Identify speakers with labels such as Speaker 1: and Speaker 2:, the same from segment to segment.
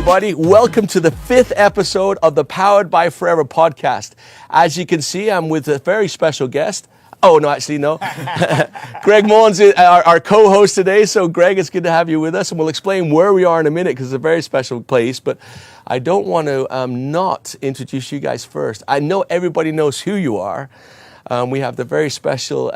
Speaker 1: everybody. Welcome to the 5th episode of the Powered by Forever podcast. As you can see, I'm with a very special guest. Oh, no, actually, no. Greg Mullins is our co-host today. So, Greg, it's good to have you with us. And we'll explain where we are in a minute because it's a very special place. But I don't want to not introduce you guys first. I know everybody knows who you are. We have the very special,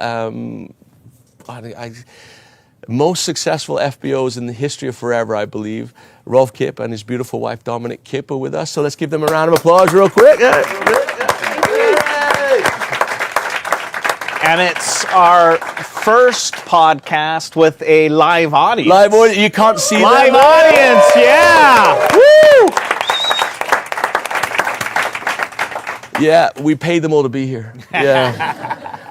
Speaker 1: most successful FBOs in the history of Forever, I believe. Rольf Kipr and his beautiful wife, Domininik Kipr, with us. So let's give them a round of applause real quick.
Speaker 2: And it's our first podcast with a live audience.
Speaker 1: Live audience, you can't see
Speaker 2: live
Speaker 1: them.
Speaker 2: Audience, yeah. Woo!
Speaker 1: Yeah, we paid them all to be here. Yeah.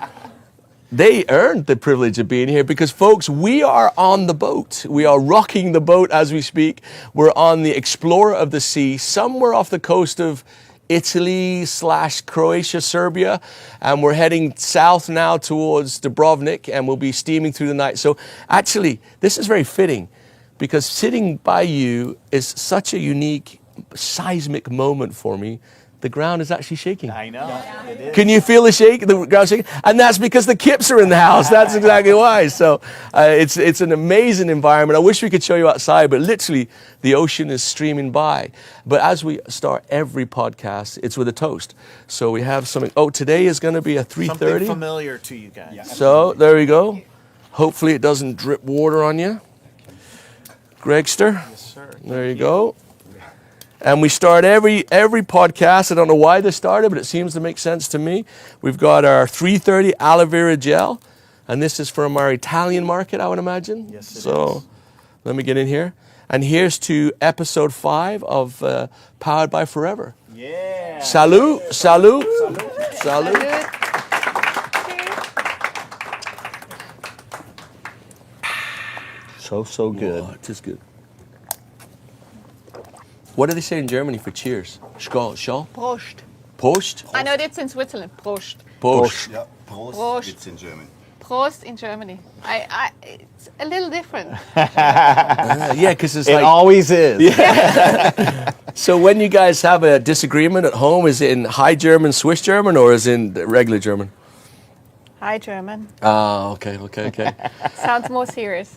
Speaker 1: They earned the privilege of being here because, folks, we are on the boat. We are rocking the boat as we speak. We're on the Explorer of the Sea, somewhere off the coast of Italy/Croatia, Serbia, and we're heading south now towards Dubrovnik, and we'll be steaming through the night. So actually, this is very fitting because sitting by you is such a unique, seismic moment for me. The ground is actually shaking.
Speaker 2: I know. It is.
Speaker 1: Can you feel the shake? The ground shaking? And that's because the Kips are in the house. That's exactly why. So it's an amazing environment. I wish we could show you outside, but literally the ocean is streaming by. But as we start every podcast, it's with a toast. So we have something. Oh, today is going to be a 3:30.
Speaker 2: Something familiar to you guys.
Speaker 3: Yeah.
Speaker 1: So there we go. Hopefully it doesn't drip water on you. Gregster.
Speaker 2: Yes, sir.
Speaker 1: There you go. And we start every podcast. I don't know why this started, but it seems to make sense to me. We've got our 330 aloe vera gel, and this is from our Italian market, I would imagine.
Speaker 2: Yes, it is.
Speaker 1: So let me get in here. And here's to episode 5 of Powered by Forever.
Speaker 2: Yeah.
Speaker 1: Salud, salud, salud.
Speaker 2: So good.
Speaker 1: Oh, it is good. What do they say in Germany for cheers? Skål, skål?
Speaker 4: Prost.
Speaker 1: Prost?
Speaker 4: I know that's in Switzerland. Prost.
Speaker 1: Prost.
Speaker 3: Yeah, Prost,
Speaker 4: Prost.
Speaker 3: it's in German.
Speaker 4: Prost in Germany. It's a little different.
Speaker 1: Yeah, because it's
Speaker 2: It
Speaker 1: like...
Speaker 2: always is.
Speaker 1: So when you guys have a disagreement at home, is it in High German, Swiss German, or is it in regular German?
Speaker 4: Hi, German.
Speaker 1: Ah, okay.
Speaker 4: Sounds more serious.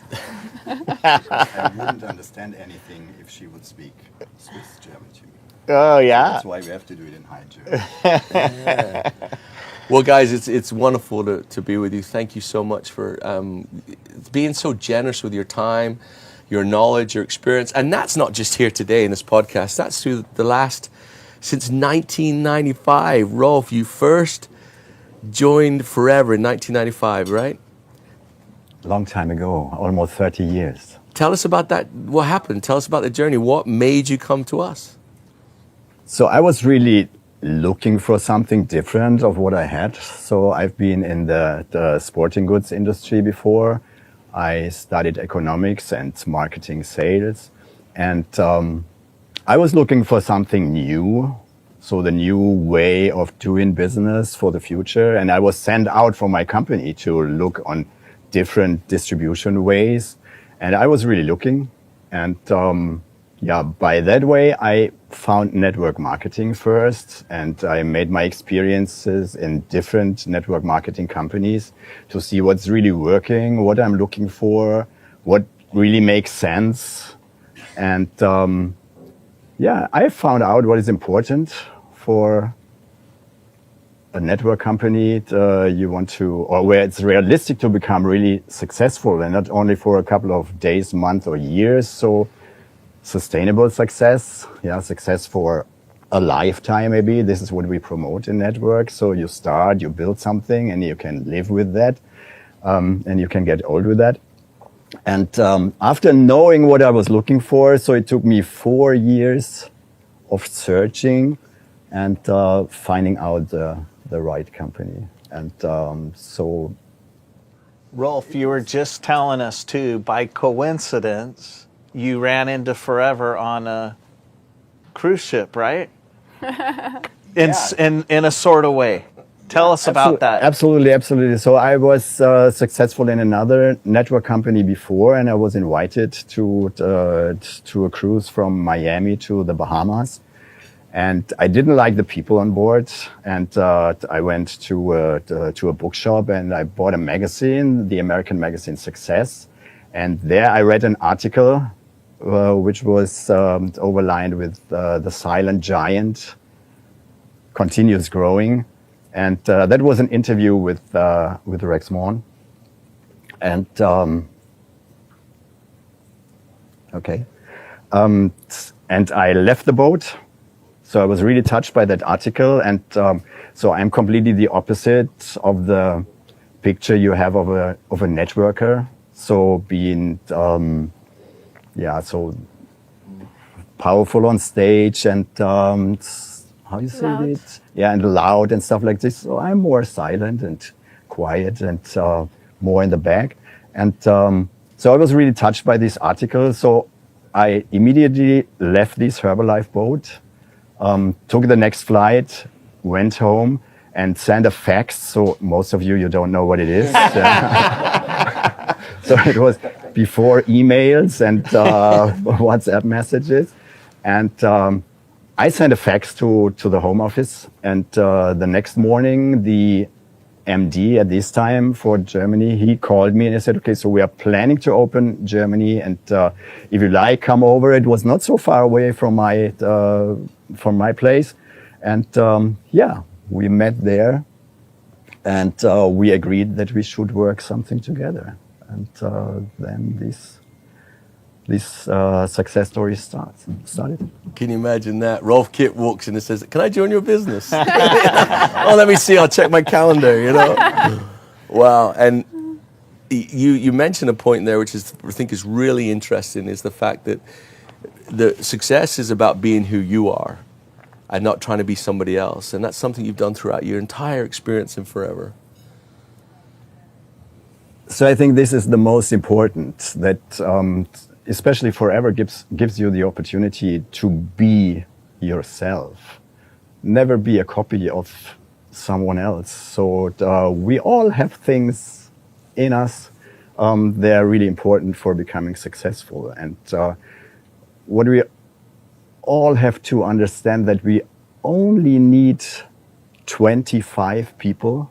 Speaker 3: I wouldn't understand anything if she would speak Swiss German to me.
Speaker 2: Oh, yeah.
Speaker 3: That's why we have to do it in High German.
Speaker 1: Well, guys, it's wonderful to be with you. Thank you so much for being so generous with your time, your knowledge, your experience. And that's not just here today in this podcast. That's through the last, since 1995. Rolf, you first joined Forever in 1995, right?
Speaker 5: Long time ago, almost 30 years.
Speaker 1: Tell us about that. What happened? Tell us about the journey. What made you come to us?
Speaker 5: So I was really looking for something different of what I had. So I've been in the sporting goods industry before. I studied economics and marketing sales. And I was looking for something new. So the new way of doing business for the future. And I was sent out from my company to look on different distribution ways. And I was really looking. And by that way, I found network marketing first. And I made my experiences in different network marketing companies to see what's really working, what I'm looking for, what really makes sense. And I found out what is important for a network company you want to, or where it's realistic to become really successful, and not only for a couple of days, months, or years. So sustainable success, success for a lifetime maybe. This is what we promote in network. So you start, you build something, and you can live with that, and you can get old with that. And after knowing what I was looking for, so it took me 4 years of searching and finding out the right company. And so...
Speaker 2: Rolf, you were just telling us too, by coincidence, you ran into Forever on a cruise ship, right? In a sort of way. Tell us about that.
Speaker 5: Absolutely. So I was successful in another network company before, and I was invited to a cruise from Miami to the Bahamas. And I didn't like the people on board, and I went to a bookshop and I bought a magazine, the American magazine Success, and there I read an article which was overlined with the silent giant continues growing, and that was an interview with Rex Moore, and and I left the boat. So I was really touched by that article, and so I'm completely the opposite of the picture you have of a networker. So being so powerful on stage and how you say
Speaker 4: Loud.
Speaker 5: it? Yeah, and loud and stuff like this. So I'm more silent and quiet and more in the back. And so I was really touched by this article. So I immediately left this Herbalife boat. Took the next flight, went home, and sent a fax. So most of you don't know what it is. So it was before emails and WhatsApp messages. And I sent a fax to the home office. And the next morning, the MD at this time for Germany, he called me and he said, okay, so we are planning to open Germany. And if you like, come over. It was not so far away from my place. And we met there and we agreed that we should work something together. And then this success story started.
Speaker 1: Can you imagine that? Rolf Kip walks in and says, can I join your business? Oh, let me see. I'll check my calendar, Wow. And you mentioned a point there, which I think is really interesting, is the fact that the success is about being who you are and not trying to be somebody else. And that's something you've done throughout your entire experience in Forever.
Speaker 5: So I think this is the most important, that especially Forever gives you the opportunity to be yourself. Never be a copy of someone else. So we all have things in us that are really important for becoming successful. And what we all have to understand, that we only need 25 people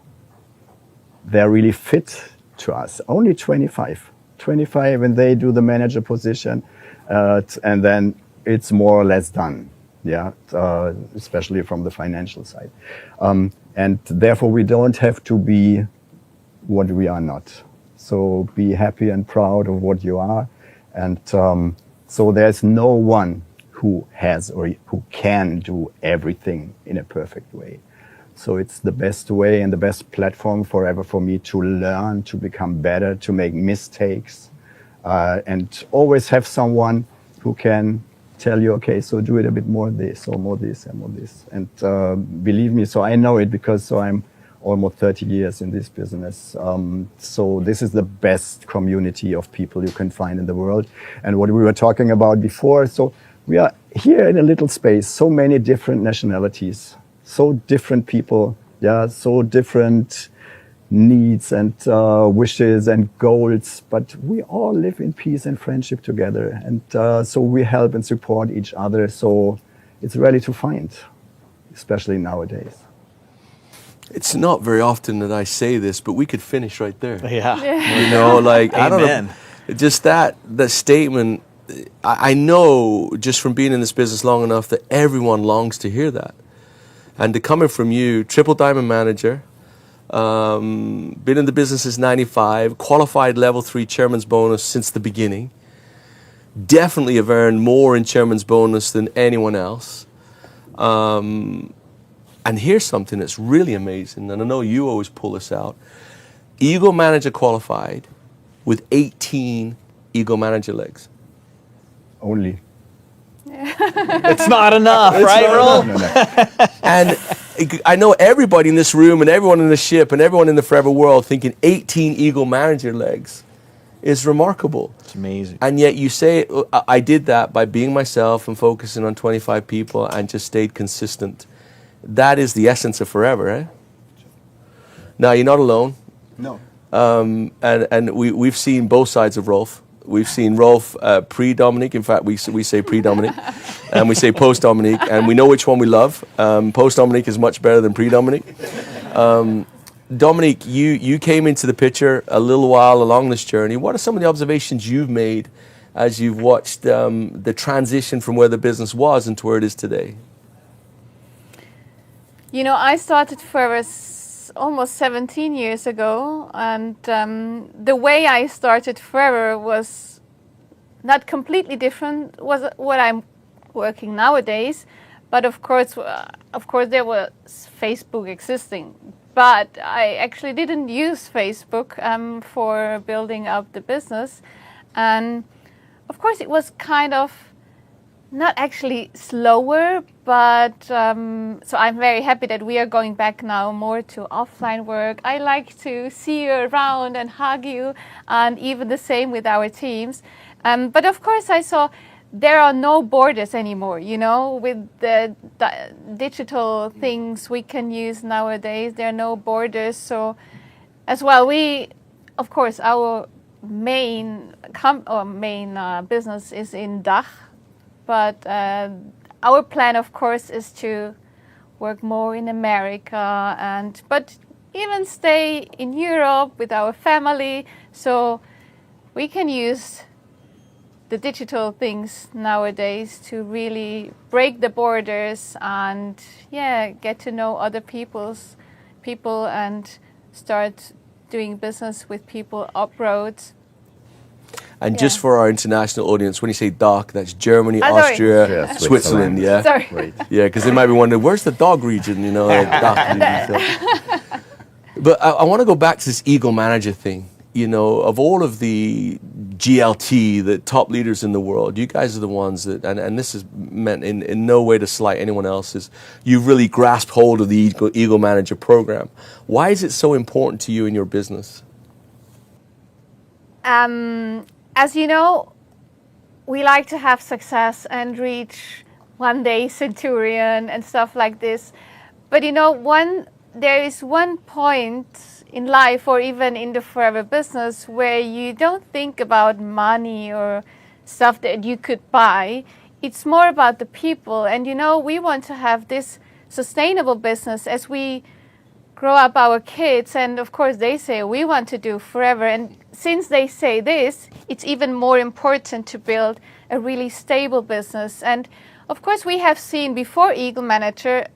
Speaker 5: that really fit to us. Only 25, and they do the manager position, and then it's more or less done. Yeah, especially from the financial side, and therefore we don't have to be what we are not. So be happy and proud of what you are, and so there's no one who has or who can do everything in a perfect way. So it's the best way and the best platform Forever for me to learn, to become better, to make mistakes, and always have someone who can tell you, okay, so do it a bit more this, or more this, and more this. And believe me, so I know it because I'm almost 30 years in this business. So this is the best community of people you can find in the world. And what we were talking about before, so we are here in a little space, so many different nationalities, so different people, so different needs and wishes and goals, but we all live in peace and friendship together. And so we help and support each other. So it's rarely to find, especially nowadays.
Speaker 1: It's not very often that I say this, but we could finish right there.
Speaker 2: Yeah.
Speaker 1: I don't
Speaker 2: Amen.
Speaker 1: know, just that statement. I know just from being in this business long enough that everyone longs to hear that. And to coming from you, triple diamond manager, been in the business since 95, qualified level 3 chairman's bonus since the beginning. Definitely have earned more in chairman's bonus than anyone else. And here's something that's really amazing, and I know you always pull this out. Eagle manager qualified with 18 Eagle manager legs.
Speaker 5: Only.
Speaker 2: It's not enough, right, Rolf?
Speaker 5: No.
Speaker 1: And I know everybody in this room and everyone in the ship and everyone in the Forever world thinking 18 Eagle manager legs is remarkable.
Speaker 2: It's amazing.
Speaker 1: And yet you say, I did that by being myself and focusing on 25 people and just stayed consistent. That is the essence of Forever, eh? Now, you're not alone.
Speaker 3: No.
Speaker 1: And we've seen both sides of Rolf. We've seen Rolf pre-Dominic. In fact, we say pre-Dominic, and we say post-Dominic, and we know which one we love. Post-Dominic is much better than pre-Dominic. Dominic, you came into the picture a little while along this journey. What are some of the observations you've made as you've watched the transition from where the business was and to where it is today?
Speaker 4: You know, I started Forever almost 17 years ago, and the way I started Forever was not completely different was what I'm working nowadays, but of course there was Facebook existing, but I actually didn't use Facebook for building up the business, and of course it was kind of not actually slower, but so I'm very happy that we are going back now more to offline work. I like to see you around and hug you, and even the same with our teams. But of course I saw there are no borders anymore, you know, with the digital things we can use nowadays, there are no borders. So as well, of course, our main business is in DACH. But our plan, of course, is to work more in America, but even stay in Europe with our family, so we can use the digital things nowadays to really break the borders and get to know other people and start doing business with people abroad.
Speaker 1: And just for our international audience, when you say DACH, that's Germany, Austria, Switzerland, yeah?
Speaker 4: Sorry.
Speaker 5: Right.
Speaker 1: Yeah, because they might be wondering, where's the dog region, you know, DACH region. But I want to go back to this Eagle Manager thing. You know, of all of the GLT, the top leaders in the world, you guys are the ones that, and this is meant in no way to slight anyone else's, you've really grasped hold of the Eagle Manager program. Why is it so important to you in your business?
Speaker 4: As you know, we like to have success and reach one day centurion and stuff like this. But you know, there is one point in life or even in the Forever business where you don't think about money or stuff that you could buy. It's more about the people. And you know, we want to have this sustainable business as we grow up our kids, and of course they say we want to do Forever, and since they say this, it's even more important to build a really stable business. And of course we have seen before Eagle Manager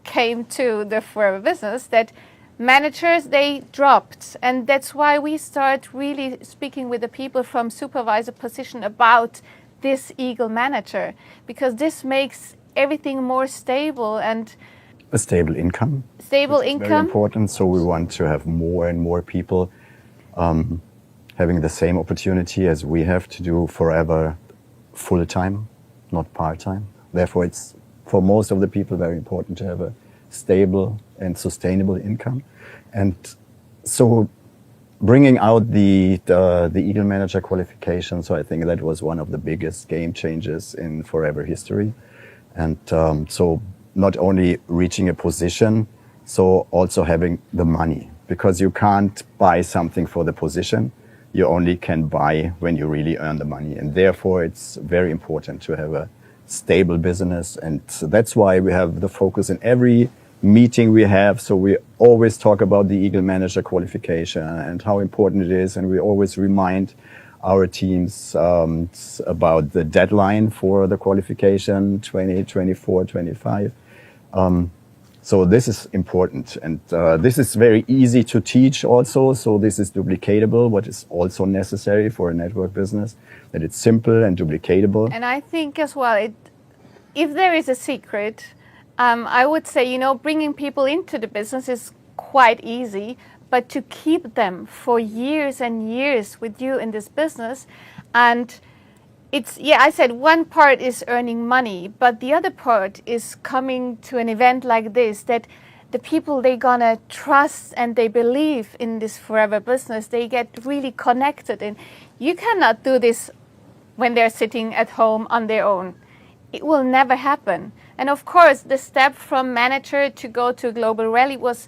Speaker 4: came to the Forever business that managers, they dropped, and that's why we start really speaking with the people from supervisor position about this Eagle Manager, because this makes everything more stable and
Speaker 5: a stable income.
Speaker 4: Stable
Speaker 5: It's
Speaker 4: income.
Speaker 5: very important. So we want to have more and more people having the same opportunity as we have to do Forever full time, not part time. Therefore, it's for most of the people very important to have a stable and sustainable income. And so bringing out the Eagle Manager qualification, so I think that was one of the biggest game changers in Forever history. And so not only reaching a position, so also having the money, because you can't buy something for the position. You only can buy when you really earn the money. And therefore, it's very important to have a stable business. And so that's why we have the focus in every meeting we have. So we always talk about the Eagle Manager qualification and how important it is. And we always remind our teams about the deadline for the qualification, 2024, 25. So this is important, and this is very easy to teach also. So this is duplicatable, what is also necessary for a network business, that it's simple and duplicatable.
Speaker 4: And I think as well, if there is a secret, I would say, you know, bringing people into the business is quite easy, but to keep them for years and years with you in this business, and I said one part is earning money, but the other part is coming to an event like this, that the people, they gonna trust and they believe in this Forever business. They get really connected, and you cannot do this when they're sitting at home on their own. It will never happen. And of course, the step from manager to go to global rally was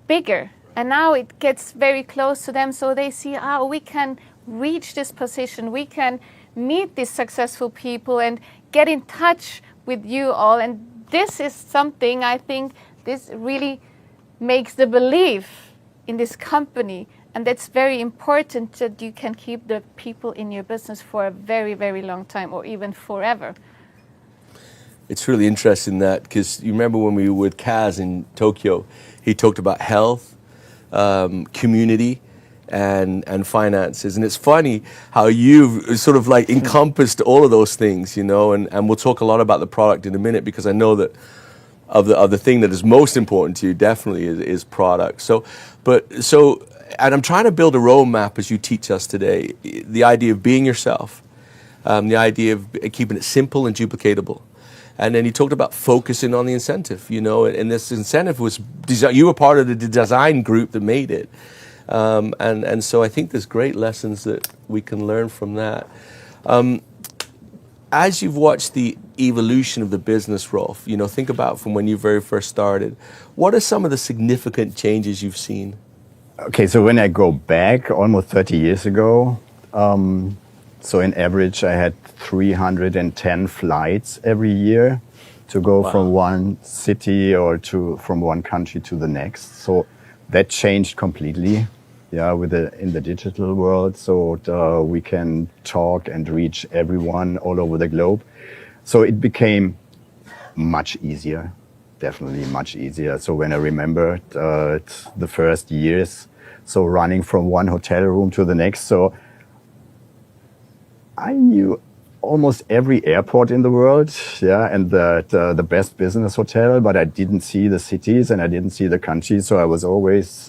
Speaker 4: bigger And now it gets very close to them, so they see, we can reach this position, we can meet these successful people and get in touch with you all. And this is something I think this really makes the belief in this company. And that's very important, that you can keep the people in your business for a very, very long time, or even forever.
Speaker 1: It's really interesting that, because you remember when we were with Kaz in Tokyo, he talked about health, community, and finances. And it's funny how you've sort of like encompassed all of those things, you know, and we'll talk a lot about the product in a minute, because I know that of the thing that is most important to you definitely is product. And I'm trying to build a roadmap as you teach us today, the idea of being yourself, the idea of keeping it simple and duplicatable. And then you talked about focusing on the incentive, you know, and this incentive was, you were part of the design group that made it. And so I think there's great lessons that we can learn from that. As you've watched the evolution of the business, Rolf, you know, think about from when you very first started, what are some of the significant changes you've seen?
Speaker 5: Okay, so when I go back almost 30 years ago, so in average I had 310 flights every year to go from one city or from one country to the next. So that changed completely, in the digital world. So we can talk and reach everyone all over the globe. So it became much easier, definitely much easier. So when I remember the first years, so running from one hotel room to the next, so I knew almost every airport in the world, and the best business hotel, but I didn't see the cities and I didn't see the countries. So I was always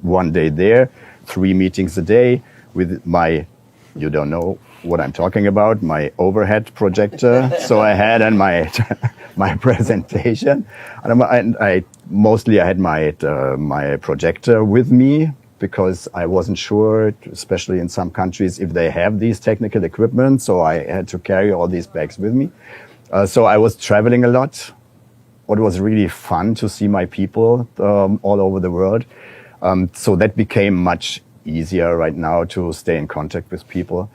Speaker 5: one day there, 3 meetings a day with my, you don't know what I'm talking about, my overhead projector. So I had on my my presentation, and I had my projector with me, because I wasn't sure, especially in some countries, if they have these technical equipment. So I had to carry all these bags with me. So I was traveling a lot. It was really fun to see my people all over the world. So that became much easier right now to stay in contact with people.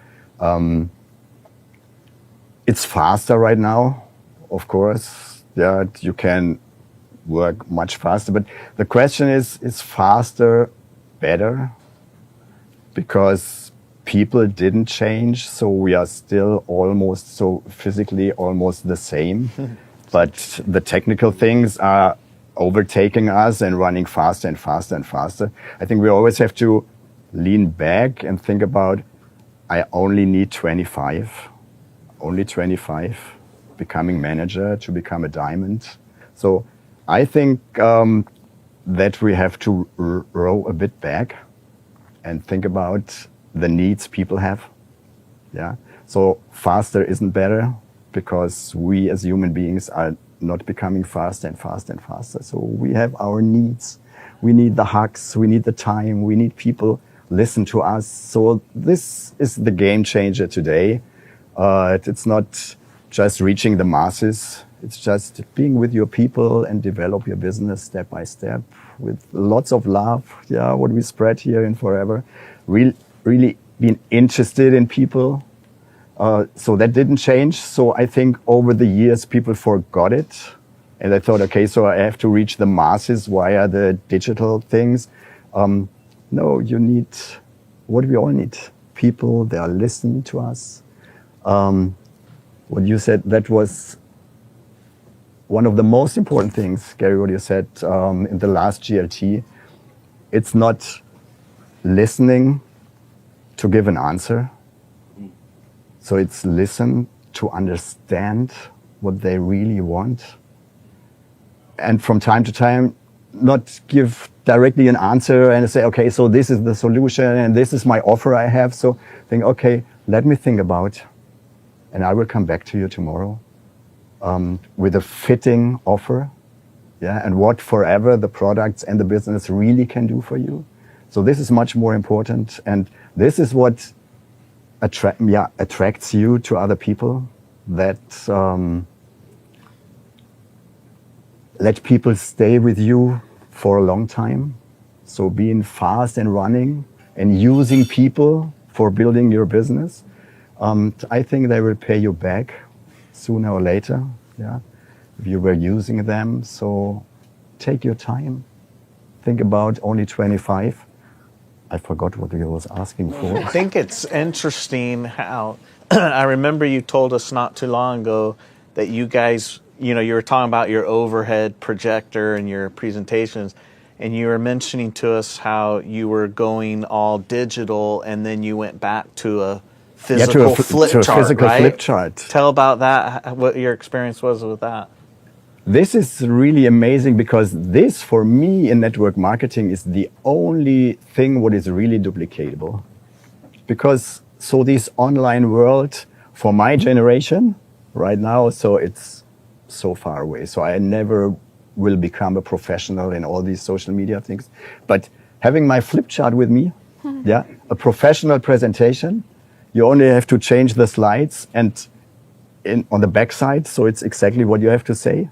Speaker 5: It's faster right now, of course. You can work much faster. But the question is faster better? Because people didn't change, so we are still physically almost the same. But the technical things are overtaking us and running faster and faster and faster. I think we always have to lean back and think about, I only need 25, becoming manager to become a diamond. So I think that we have to row a bit back and think about the needs people have. So faster isn't better, because we as human beings are not becoming faster and faster and faster. So we have our needs. We need the hugs, we need the time, we need people listen to us. So this is the game changer today. It's not just reaching the masses. It's just being with your people and develop your business step by step with lots of love. What we spread here in Forever. Really being interested in people. So that didn't change. So I think over the years, people forgot it. And I thought, okay, so I have to reach the masses via the digital things. No, you need what we all need. People, they are listening to us. What you said, that was one of the most important things, Gary, what you said in the last GLT. It's not listening to give an answer. So it's listen to understand what they really want. And from time to time, not give directly an answer and say, okay, so this is the solution and this is my offer I have. So think, okay, let me think about, and I will come back to you tomorrow with a fitting offer. And what Forever, the products and the business really can do for you. So this is much more important. And this is what attracts you to other people, that let people stay with you for a long time. So being fast and running and using people for building your business, I think they will pay you back sooner or later, yeah, if you were using them. So take your time. Think about only 25. I forgot what you was asking for.
Speaker 2: I think it's interesting how I remember you told us not too long ago that you guys, you were talking about your overhead projector and your presentations, and you were mentioning to us how you were going all digital and then you went back to a physical flip chart,
Speaker 5: physical
Speaker 2: right?
Speaker 5: flip chart.
Speaker 2: Tell about that, what your experience was with that.
Speaker 5: This is really amazing because this, for me, in network marketing is the only thing what is really duplicatable. Because so this online world, for my generation right now, so it's so far away. So I never will become a professional in all these social media things. But having my flip chart with me, yeah, a professional presentation, you only have to change the slides and on the back side, so it's exactly what you have to say.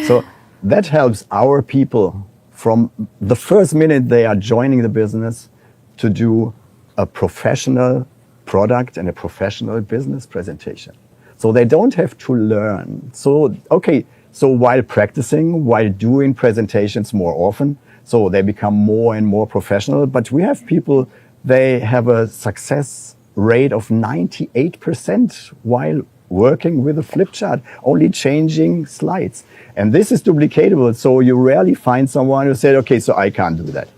Speaker 5: So that helps our people from the first minute they are joining the business to do a professional product and a professional business presentation. So they don't have to learn. So, okay, so while practicing, while doing presentations more often, so they become more and more professional. But we have people, they have a success rate of 98% while working with a flip chart, only changing slides. And this is duplicatable, so you rarely find someone who said, okay, so I can't do that.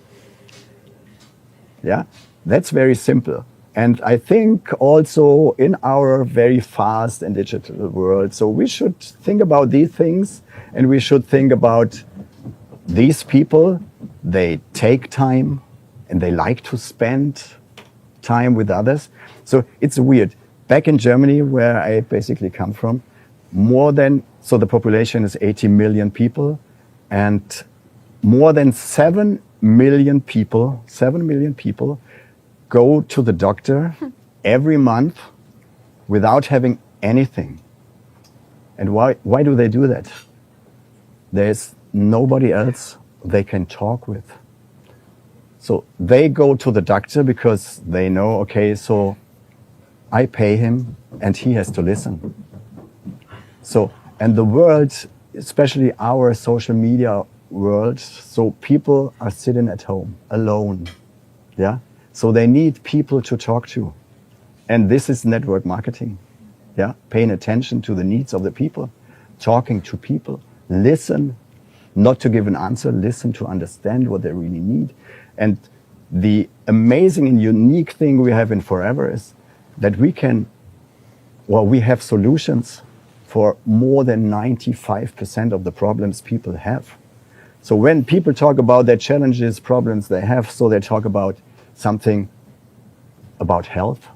Speaker 5: Yeah, that's very simple. And I think also in our very fast and digital world, so we should think about these things and we should think about these people, they take time and they like to spend time with others. So it's weird. Back in Germany, where I basically come from, so the population is 80 million people, and more than 7 million people go to the doctor every month without having anything. And why do they do that? There's nobody else they can talk with. So they go to the doctor because they know, okay, so I pay him and he has to listen. So, and the world, especially our social media world, so people are sitting at home alone. Yeah. So they need people to talk to. And this is network marketing. Yeah. Paying attention to the needs of the people, talking to people, listen, not to give an answer, listen to understand what they really need. And the amazing and unique thing we have in Forever is that we have solutions for more than 95% of the problems people have. So when people talk about their challenges, problems they have, so they talk about something about health,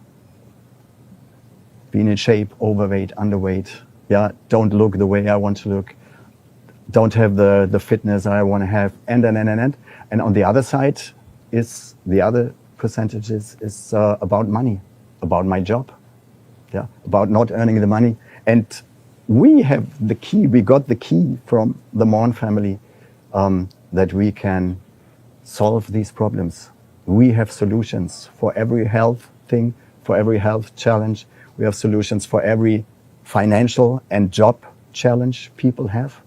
Speaker 5: being in shape, overweight, underweight, yeah, don't look the way I want to look, don't have the fitness I want to have, and. And on the other side is the other percentages is about money, about my job, yeah, about not earning the money. And we have the key, we got the key from the Morn family that we can solve these problems. We have solutions for every health thing, for every health challenge. We have solutions for every financial and job challenge people have.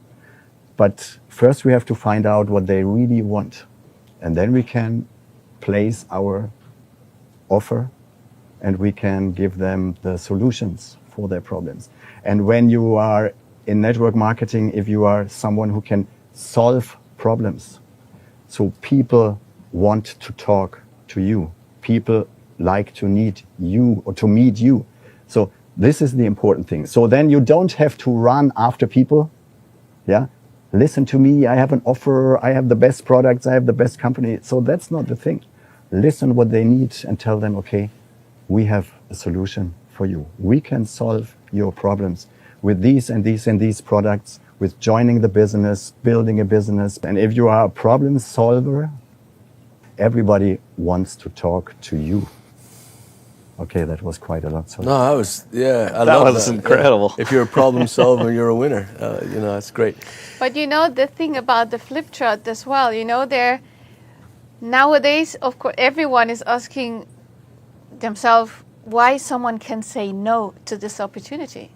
Speaker 5: But first we have to find out what they really want. And then we can place our offer and we can give them the solutions for their problems. And when you are in network marketing, if you are someone who can solve problems, so people want to talk to you, people like to need you or to meet you. So this is the important thing. So then you don't have to run after people. Yeah. Listen to me, I have an offer, I have the best products, I have the best company. So that's not the thing. Listen what they need and tell them, okay, we have a solution for you. We can solve your problems with these and these and these products, with joining the business, building a business. And if you are a problem solver, everybody wants to talk to you. Okay, that was quite a lot. Sorry.
Speaker 1: No, that was, yeah, I
Speaker 2: That
Speaker 1: love
Speaker 2: was
Speaker 1: that.
Speaker 2: incredible.
Speaker 1: Yeah. If you're a problem solver, you're a winner. That's great.
Speaker 4: But the thing about the flip chart as well, Nowadays, of course, everyone is asking themselves why someone can say no to this opportunity.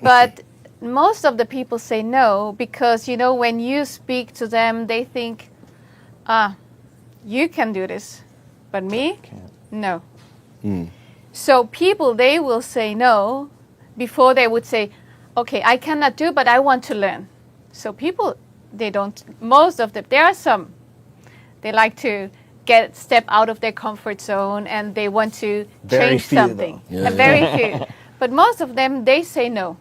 Speaker 4: But most of the people say no because, you know, when you speak to them, they think, you can do this, but me, no. So people, they will say no before they would say, okay, I cannot do, but I want to learn. So people, they don't, most of them, there are some, they like to step out of their comfort zone and they want to change something. Very few. But most of them, they say no.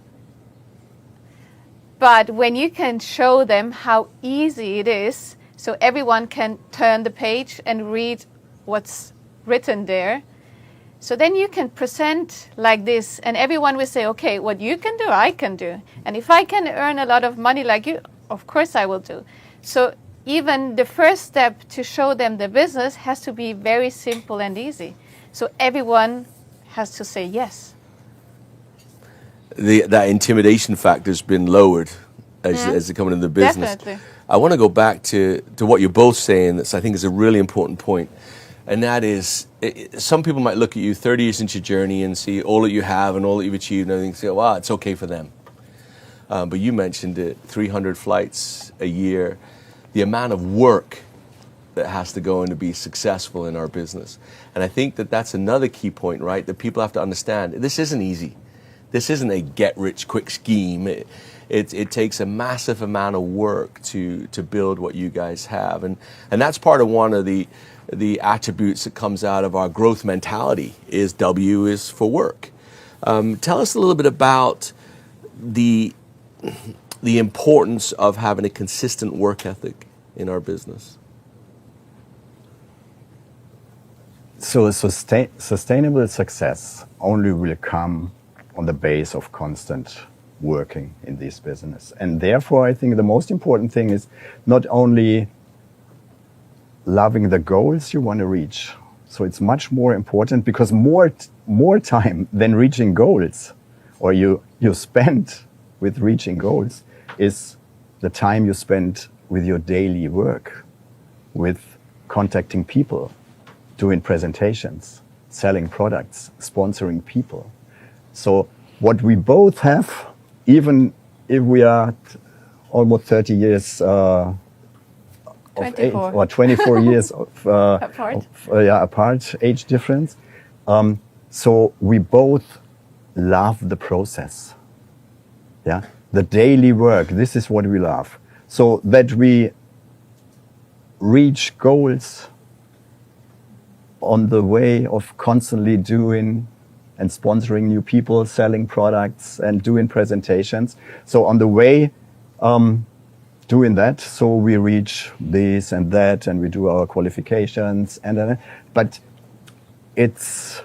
Speaker 4: But when you can show them how easy it is, so everyone can turn the page and read what's written there, so then you can present like this and everyone will say, okay, what you can do, I can do. And if I can earn a lot of money like you, of course I will do. So even the first step to show them the business has to be very simple and easy. So everyone has to say yes.
Speaker 1: That intimidation factor has been lowered as they come into the business.
Speaker 4: Definitely.
Speaker 1: I want to go back to what you're both saying. That I think is a really important point. And that is, some people might look at you 30 years into your journey and see all that you have and all that you've achieved and everything and say, wow, it's okay for them. But you mentioned it, 300 flights a year, the amount of work that has to go in to be successful in our business. And I think that that's another key point, right? That people have to understand, this isn't easy. This isn't a get-rich-quick scheme. It takes a massive amount of work to build what you guys have. And that's part of one of the attributes that comes out of our growth mentality is W is for work. Tell us a little bit about the importance of having a consistent work ethic in our business.
Speaker 5: So sustainable success only will come on the base of constant working in this business. And therefore, I think the most important thing is not only loving the goals you want to reach. So it's much more important because more time than reaching goals or you spend with reaching goals is the time you spend with your daily work, with contacting people, doing presentations, selling products, sponsoring people. So what we both have, even if we are almost 30 years of age, or 24 years apart, age difference. So we both love the process. Yeah, the daily work. This is what we love. So that we reach goals on the way of constantly doing and sponsoring new people, selling products and doing presentations. So on the way doing that, so we reach this and that and we do our qualifications but it's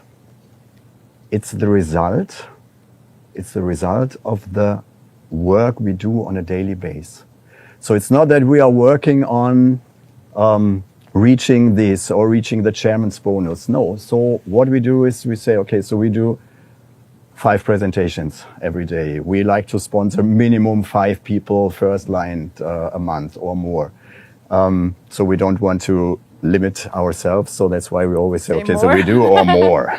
Speaker 5: the result. It's the result of the work we do on a daily basis. So it's not that we are working on reaching this or reaching the chairman's bonus. No. So what we do is we say, okay, so we do 5 presentations every day. We like to sponsor minimum 5 people first line a month or more. So we don't want to limit ourselves. So that's why we always say, okay, so we do or more.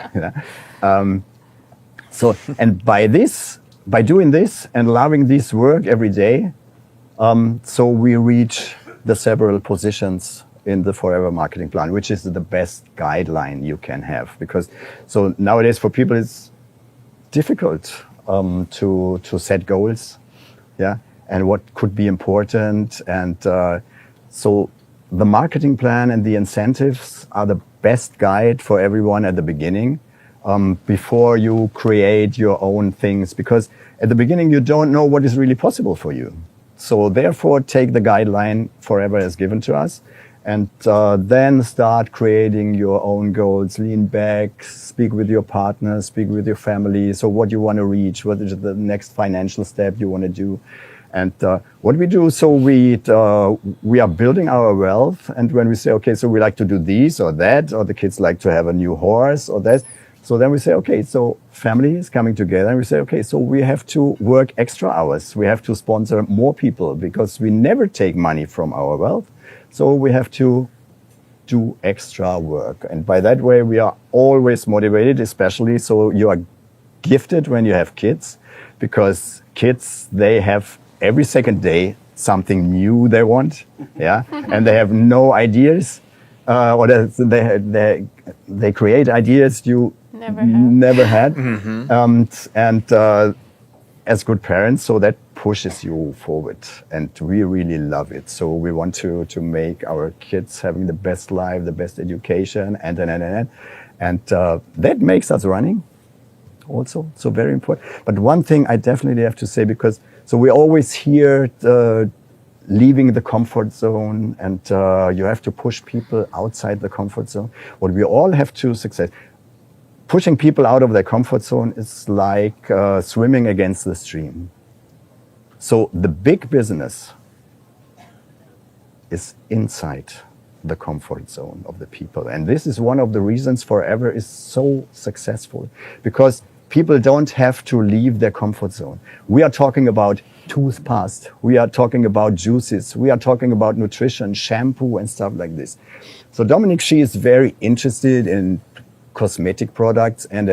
Speaker 5: So, and by doing this and loving this work every day, so we reach the several positions in the Forever Marketing Plan, which is the best guideline you can have. Because so nowadays for people it's difficult to set goals, yeah, and what could be important. And so the marketing plan and the incentives are the best guide for everyone at the beginning, before you create your own things. Because at the beginning you don't know what is really possible for you. So therefore take the guideline Forever has given to us. And then start creating your own goals, lean back, speak with your partners, speak with your family. So what you want to reach, what is the next financial step you want to do. And what we do, so we are building our wealth. And when we say, okay, so we like to do this or that, or the kids like to have a new horse or that. So then we say, okay, so family is coming together. And we say, okay, so we have to work extra hours. We have to sponsor more people because we never take money from our wealth. So we have to do extra work. And by that way, we are always motivated, especially so you are gifted when you have kids, because kids, they have every second day something new they want, yeah, and they have no ideas, or they create ideas you never had, and as good parents, so that pushes you forward, and we really love it. So we want to make our kids having the best life, the best education, and that makes us running also, so very important. But one thing I definitely have to say, because so we always hear leaving the comfort zone, and you have to push people outside the comfort zone. What we all have to success. Pushing people out of their comfort zone is like swimming against the stream. So the big business is inside the comfort zone of the people. And this is one of the reasons Forever is so successful, because people don't have to leave their comfort zone. We are talking about toothpaste, we are talking about juices, we are talking about nutrition, shampoo and stuff like this. So Dominic, she is very interested in cosmetic products and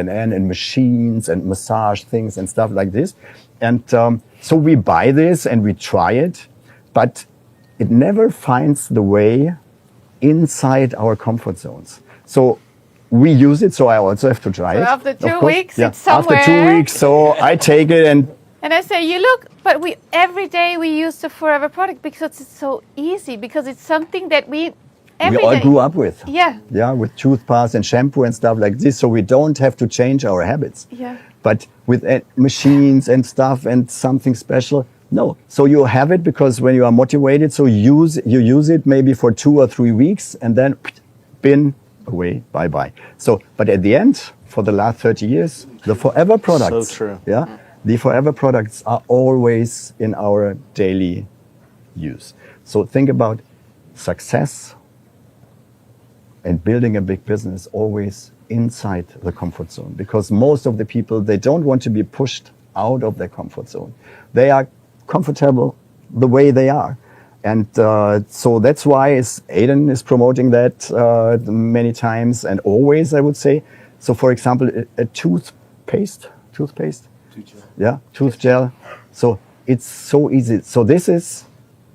Speaker 5: machines and massage things and stuff like this. And so we buy this and we try it, but it never finds the way inside our comfort zones. So we use it, so I also have to try it.
Speaker 4: After 2 weeks,
Speaker 5: yeah.
Speaker 4: it's somewhere.
Speaker 5: After 2 weeks, so I take it and
Speaker 4: I say, you look, but every day we use the Forever product because it's so easy, because it's something that we
Speaker 5: all grew up with.
Speaker 4: Yeah.
Speaker 5: Yeah, with toothpaste and shampoo and stuff like this, so we don't have to change our habits.
Speaker 4: Yeah.
Speaker 5: But with machines and stuff and something special, no. So you have it because when you are motivated, so you use it maybe for 2 or 3 weeks, and then bin away, bye-bye. So, but at the end, for the last 30 years, the Forever products,
Speaker 2: So true.
Speaker 5: yeah, the Forever products are always in our daily use. So think about success and building a big business always inside the comfort zone, because most of the people, they don't want to be pushed out of their comfort zone. They are comfortable the way they are. And so that's why Aiden is promoting that many times and always, I would say. So for example, a toothpaste, tooth gel. So it's so easy. So this is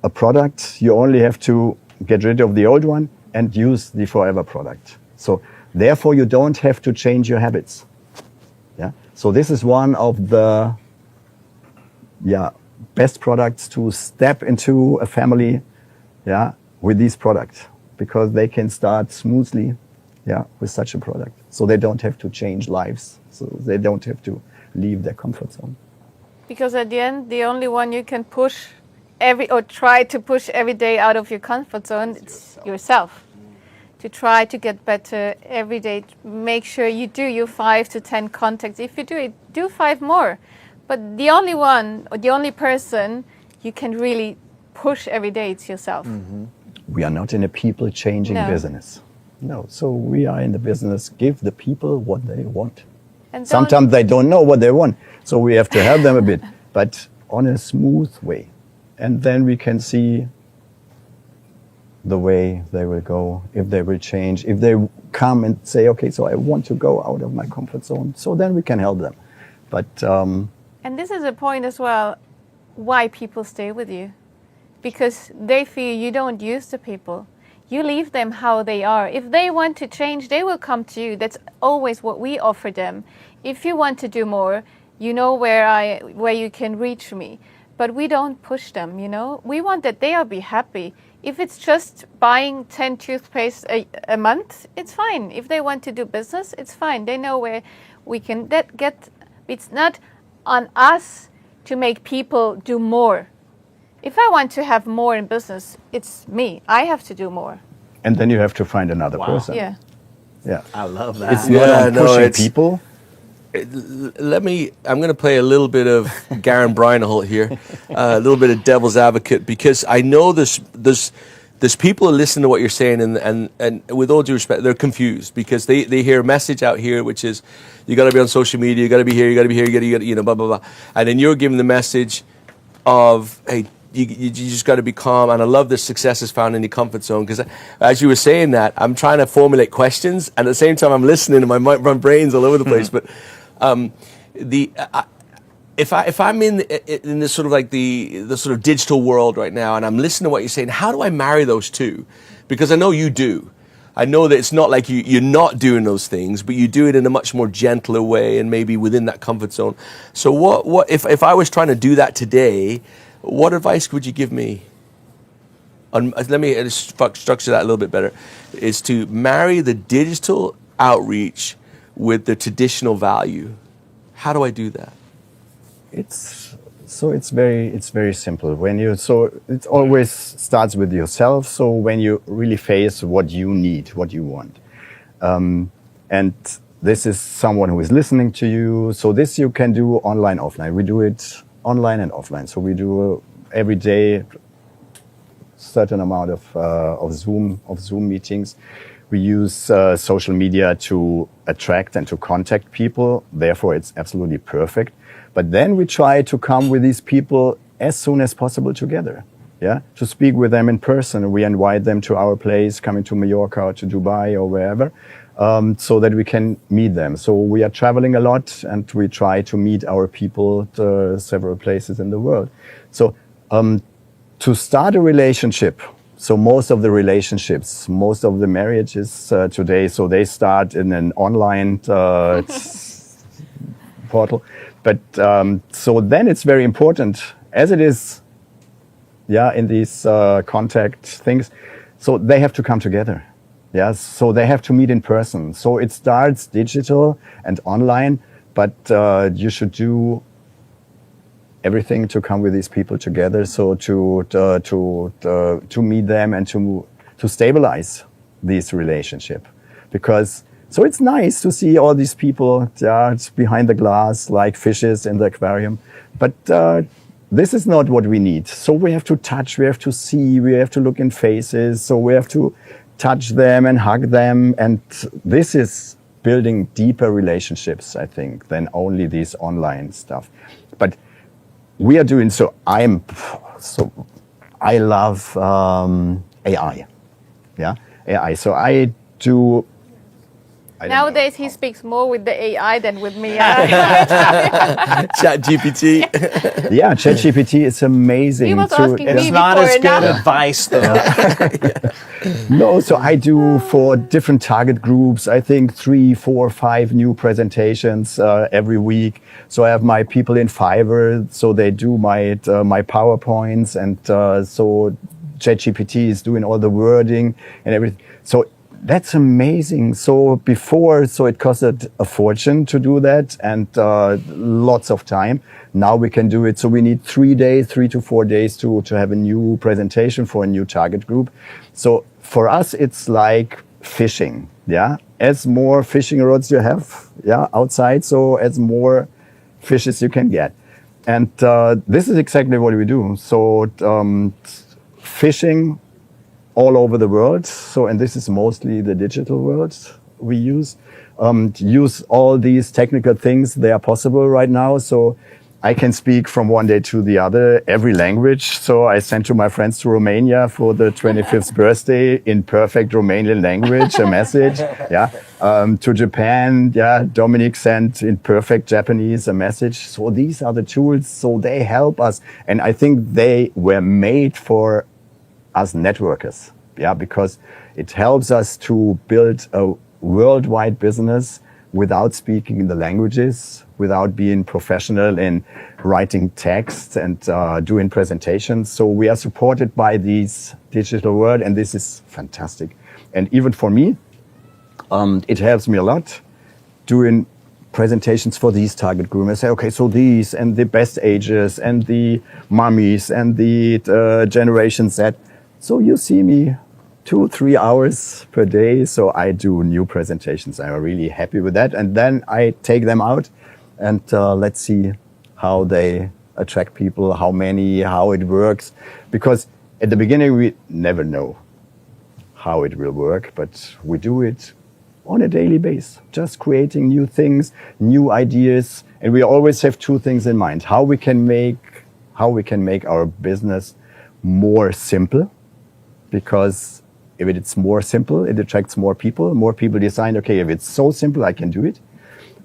Speaker 5: a product, you only have to get rid of the old one and use the Forever product. So therefore you don't have to change your habits. Yeah. So this is one of the best products to step into a family, with these products, because they can start smoothly, with such a product. So they don't have to change lives. So they don't have to leave their comfort zone.
Speaker 4: Because at the end, the only one you can push try to push every day out of your comfort zone, it's yourself. To try to get better every day, make sure you do your 5 to 10 contacts. If you do it, do 5 more. But the only one or the only person you can really push every day, it's yourself.
Speaker 5: Mm-hmm. We are not in a people-changing business. No, so we are in the business, give the people what they want. And sometimes they don't know what they want, so we have to help them a bit, but on a smooth way. And then we can see the way they will go, if they will change, if they come and say, okay, so I want to go out of my comfort zone, so then we can help them. But
Speaker 4: and this is a point as well, why people stay with you. Because they feel you don't use the people. You leave them how they are. If they want to change, they will come to you. That's always what we offer them. If you want to do more, you know where you can reach me. But we don't push them, you know. We want that they will be happy. If it's just buying 10 toothpaste a month, it's fine. If they want to do business, it's fine. They know where we can get. It's not on us to make people do more. If I want to have more in business, it's me. I have to do more.
Speaker 5: And then you have to find another person.
Speaker 4: Yeah.
Speaker 5: Yeah.
Speaker 2: I love that.
Speaker 5: It's not on pushing people.
Speaker 1: I'm going to play a little bit of Garen Breinholt here, a little bit of devil's advocate, because I know there's people who listen to what you're saying, and with all due respect, they're confused because they hear a message out here, which is, you got to be on social media, you got to be here, you got to be here, you got to, blah, blah, blah. And then you're giving the message of, hey, you just got to be calm. And I love the success is found in your comfort zone, because as you were saying that, I'm trying to formulate questions, and at the same time I'm listening, and my brain's all over the place. But if I'm in this sort of like the sort of digital world right now, and I'm listening to what you're saying, how do I marry those two? Because I know you do. I know that it's not like you're not doing those things, but you do it in a much more gentler way and maybe within that comfort zone. So what if I was trying to do that today, what advice would you give me? Let me structure that a little bit better. Is to marry the digital outreach with the traditional value. How do I do that?
Speaker 5: It's very simple. It always starts with yourself. So when you really face what you need, what you want, and this is someone who is listening to you. So this you can do online, offline. We do it online and offline. So we do every day certain amount of Zoom meetings. We use social media to attract and to contact people. Therefore, it's absolutely perfect. But then we try to come with these people as soon as possible together, to speak with them in person. We invite them to our place, coming to Mallorca or to Dubai or wherever, so that we can meet them. So we are traveling a lot, and we try to meet our people at several places in the world. So to start a relationship, so most of the relationships, most of the marriages today, so they start in an online portal. But so then it's very important, as it is, in these contact things. So they have to come together, So they have to meet in person. So it starts digital and online, but you should do everything to come with these people together. So to meet them and to stabilize this relationship, because. So it's nice to see all these people behind the glass, like fishes in the aquarium. But this is not what we need. So we have to touch, we have to see, we have to look in faces. So we have to touch them and hug them. And this is building deeper relationships, I think, than only this online stuff. But we are doing so. I love AI. AI. So I do.
Speaker 4: Nowadays, he speaks more with the AI than with me.
Speaker 1: ChatGPT.
Speaker 5: ChatGPT is amazing.
Speaker 4: He was asking me
Speaker 2: It's not as good advice, though.
Speaker 5: No, so I do for different target groups, I think 3, 4, 5 new presentations every week. So I have my people in Fiverr, so they do my PowerPoints, and so ChatGPT is doing all the wording and everything. So that's amazing. So before, it costed a fortune to do that, and lots of time. Now we can do it. So we need 3 to 4 days to have a new presentation for a new target group. So for us, it's like fishing. As more fishing rods you have, outside, so as more fishes you can get. And this is exactly what we do. So fishing all over the world. So, and this is mostly the digital world we use. Use all these technical things. They are possible right now. So I can speak from one day to the other, every language. So I sent to my friends to Romania for the 25th birthday in perfect Romanian language, a message. To Japan, Dominic sent in perfect Japanese a message. So these are the tools. So they help us. And I think they were made for as networkers, because it helps us to build a worldwide business without speaking the languages, without being professional in writing texts and doing presentations. So we are supported by this digital world, and this is fantastic. And even for me, it helps me a lot doing presentations for these target groups. I say, okay, so these and the best ages and the mummies and the Generation Z. So you see me 2-3 hours per day. So I do new presentations. I'm really happy with that. And then I take them out and let's see how they attract people, how many, how it works. Because at the beginning, we never know how it will work, but we do it on a daily basis, just creating new things, new ideas. And we always have 2 things in mind: how we can make our business more simple, because if it's more simple, it attracts more people. More people decide, okay, if it's so simple, I can do it.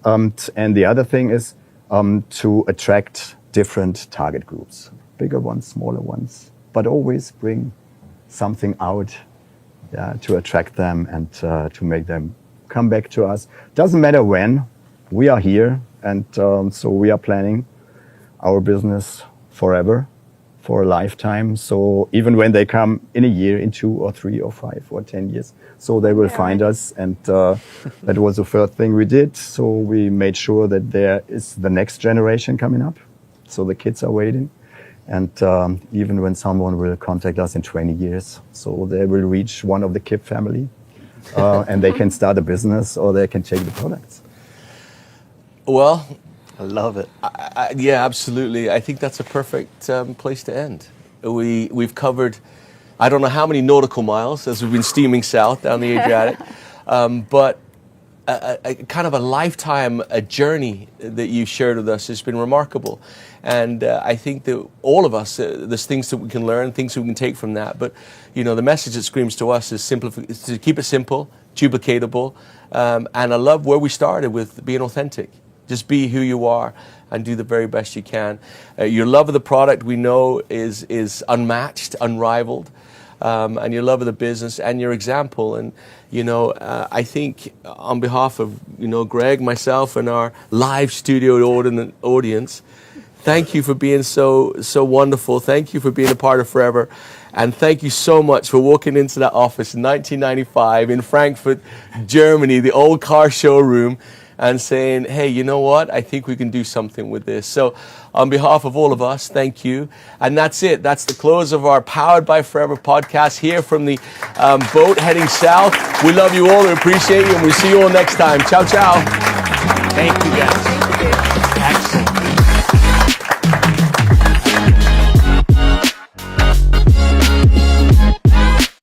Speaker 5: And the other thing is to attract different target groups, bigger ones, smaller ones, but always bring something out to attract them and to make them come back to us. Doesn't matter when, we are here, and so we are planning our business forever, for a lifetime. So even when they come in a year, in 2 or 3 or 5 or 10 years, so they will find us. And that was the first thing we did. So we made sure that there is the next generation coming up. So the kids are waiting. And even when someone will contact us in 20 years, so they will reach one of the Kip family and they can start a business or they can take the products.
Speaker 1: Well,
Speaker 2: I love it.
Speaker 1: yeah, absolutely. I think that's a perfect place to end. We've covered, I don't know how many nautical miles as we've been steaming south down the Adriatic, but a kind of a lifetime, a journey that you've shared with us has been remarkable. And I think that all of us, there's things that we can learn, things that we can take from that. But, you know, the message that screams to us is to keep it simple, duplicatable. And I love where we started with being authentic. Just be who you are and do the very best you can. Your love of the product, we know, is unmatched, unrivaled. And your love of the business and your example. And, you know, I think on behalf of, you know, Greg, myself, and our live studio audience, thank you for being so wonderful. Thank you for being a part of Forever. And thank you so much for walking into that office in 1995 in Frankfurt, Germany, the old car showroom, and saying, hey, you know what? I think we can do something with this. So on behalf of all of us, thank you. And that's it. That's the close of our Powered by Forever podcast here from the boat heading south. We love you all. We appreciate you. And we'll see you all next time. Ciao, ciao.
Speaker 2: Thank you, guys. Excellent.